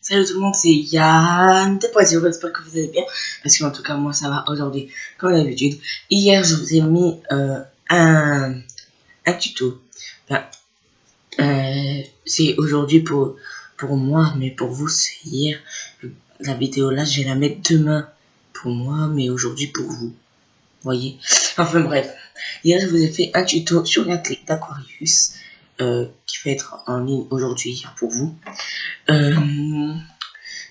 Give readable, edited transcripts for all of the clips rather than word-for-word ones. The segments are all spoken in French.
Salut tout le monde, c'est Yann 2.0, j'espère que vous allez bien, parce qu'en tout cas moi ça va aujourd'hui, comme d'habitude. Hier je vous ai mis un tuto, enfin, c'est aujourd'hui pour moi, mais pour vous c'est hier. La vidéo là je vais la mettre demain pour moi, mais aujourd'hui pour vous, voyez. Enfin bref, hier je vous ai fait un tuto sur la clé d'Aquarius, qui va être en ligne aujourd'hui pour vous.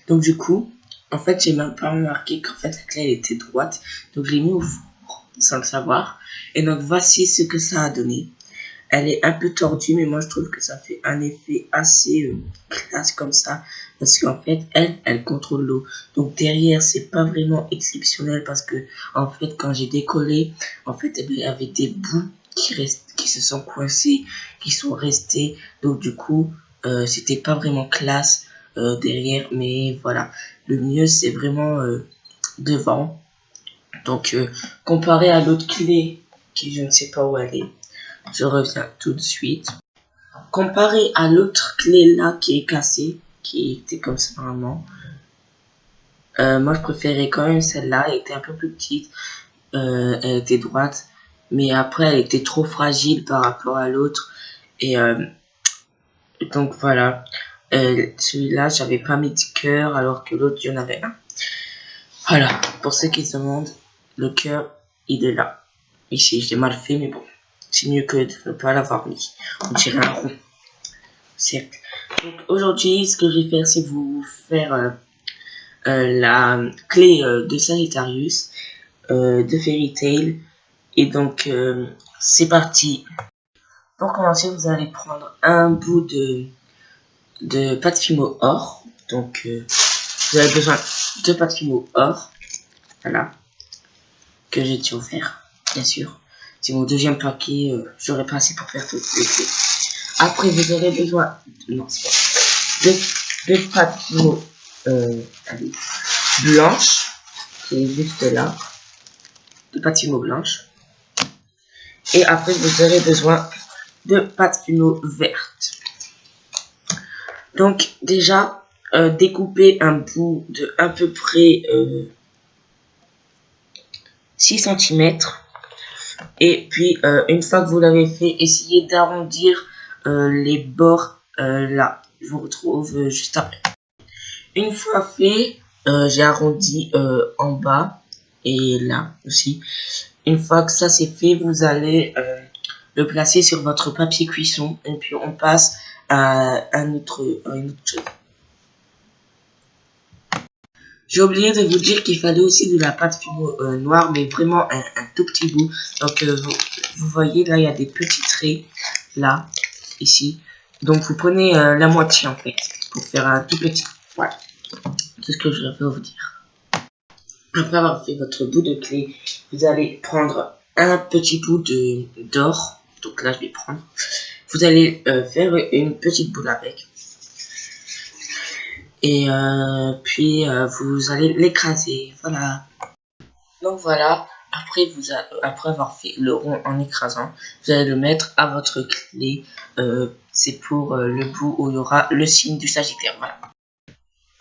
Donc du coup, en fait, j'ai même pas remarqué qu'en fait la clé elle était droite. Donc je l'ai mis au four sans le savoir. Et donc voici ce que ça a donné. Elle est un peu tordue, mais moi je trouve que ça fait un effet assez classe comme ça. Parce qu'en fait, elle contrôle l'eau. Donc derrière, c'est pas vraiment exceptionnel parce que en fait, quand j'ai décollé, en fait, il y avait des bouts qui se sont coincés, qui sont restés. Donc du coup, c'était pas vraiment classe derrière. Mais voilà, le mieux c'est vraiment devant. Donc comparé à l'autre clé, qui je ne sais pas où elle est. Je reviens tout de suite. Comparé à l'autre clé là qui est cassée, qui était comme ça normalement, moi je préférais quand même celle-là. Elle était un peu plus petite, elle était droite, mais après elle était trop fragile par rapport à l'autre. Et donc voilà, celui-là j'avais pas mis de cœur alors que l'autre il y en avait un. Voilà, pour ceux qui se demandent, le cœur il est là. Ici je l'ai mal fait, mais bon. C'est mieux que de ne pas l'avoir mis. On dirait un rond. Certes. Donc aujourd'hui, ce que je vais faire, c'est vous faire la clé de Sagittarius, de Fairy Tail. Et donc, c'est parti. Pour commencer, vous allez prendre un bout de pâte fimo or. Donc, vous avez besoin de pâte fimo or. Voilà. Que j'ai déjà offert, bien sûr. C'est mon deuxième paquet. J'aurais pas assez pour faire toutes les clés. Après, vous aurez besoin de pâte fimo blanche, qui est juste là, de pâte fimo blanche. Et après, vous aurez besoin de pâte fimo verte. Donc, déjà, découpez un bout de à peu près 6 cm. Et puis, une fois que vous l'avez fait, essayez d'arrondir les bords là. Je vous retrouve juste après. Une fois fait, j'ai arrondi en bas et là aussi. Une fois que ça c'est fait, vous allez le placer sur votre papier cuisson et puis on passe à une autre chose. J'ai oublié de vous dire qu'il fallait aussi de la pâte fimo noire, mais vraiment un tout petit bout. Donc vous voyez là, il y a des petits traits là, ici. Donc vous prenez la moitié en fait pour faire un tout petit. Voilà, c'est ce que je vais vous dire. Après avoir fait votre bout de clé, vous allez prendre un petit bout d'or. Donc là, je vais prendre. Vous allez faire une petite boule avec. Et puis, vous allez l'écraser. Voilà. Donc voilà. Après avoir fait le rond en écrasant, vous allez le mettre à votre clé. C'est pour le bout où il y aura le signe du Sagittaire. Voilà.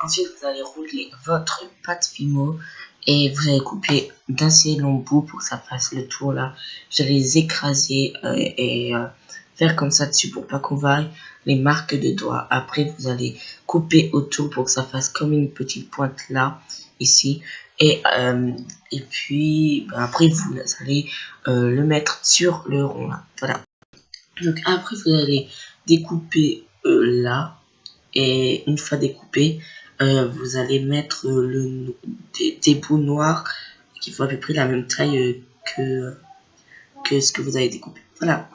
Ensuite, vous allez rouler votre pâte fimo et vous allez couper d'assez longs bouts pour que ça fasse le tour là. Vous allez les écraser et faire comme ça dessus pour pas qu'on voie les marques de doigts. Après, vous allez couper autour pour que ça fasse comme une petite pointe là, ici. Et puis, après, vous allez le mettre sur le rond là. Voilà. Donc après, vous allez découper là. Et une fois découpé, vous allez mettre des bouts noirs qui font à peu près la même taille que ce que vous avez découpé. Voilà.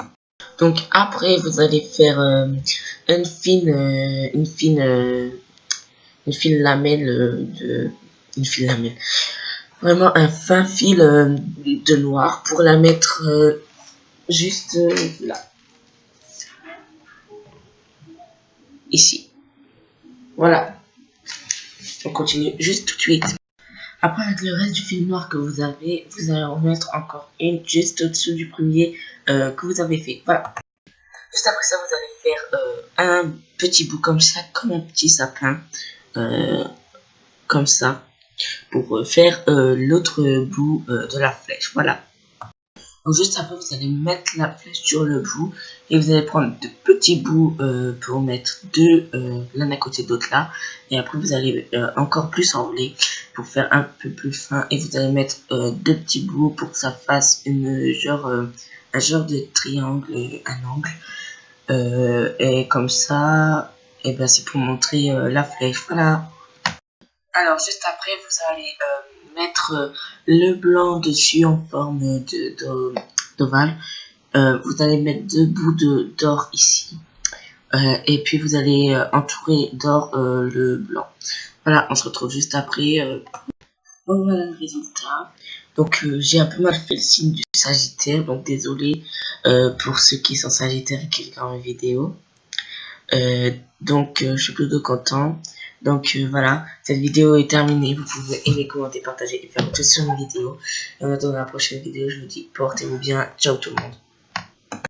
Donc après, vous allez faire une fine lamelle une fine lamelle. Vraiment un fin fil de noir pour la mettre juste là. Ici. Voilà. On continue juste tout de suite. Après, avec le reste du fil noir que vous allez en mettre encore une juste au-dessous du premier que vous avez fait. Voilà. Juste après ça, vous allez faire un petit bout comme ça, comme un petit sapin. comme ça pour faire l'autre bout de la flèche. Voilà. Donc juste après, vous allez mettre la flèche sur le bout et vous allez prendre de petits bouts pour mettre deux l'un à côté de l'autre là. Et après, vous allez encore plus enrouler pour faire un peu plus fin et vous allez mettre deux petits bouts pour que ça fasse un genre de triangle, un angle. Et comme ça, et ben c'est pour montrer la flèche. Voilà. Alors juste après, vous allez mettre le blanc dessus en forme d'ovale. Vous allez mettre deux bouts d'or ici. Et puis vous allez entourer d'or le blanc. Voilà, on se retrouve juste après. Donc voilà le résultat. Donc j'ai un peu mal fait le signe du Sagittaire. Donc désolé pour ceux qui sont Sagittaires et qui regardent mes vidéos. Donc je suis plutôt content. Donc voilà, cette vidéo est terminée. Vous pouvez aimer, commenter, partager et faire autre sur mes vidéos. Et on attend la prochaine vidéo. Je vous dis portez-vous bien. Ciao tout le monde.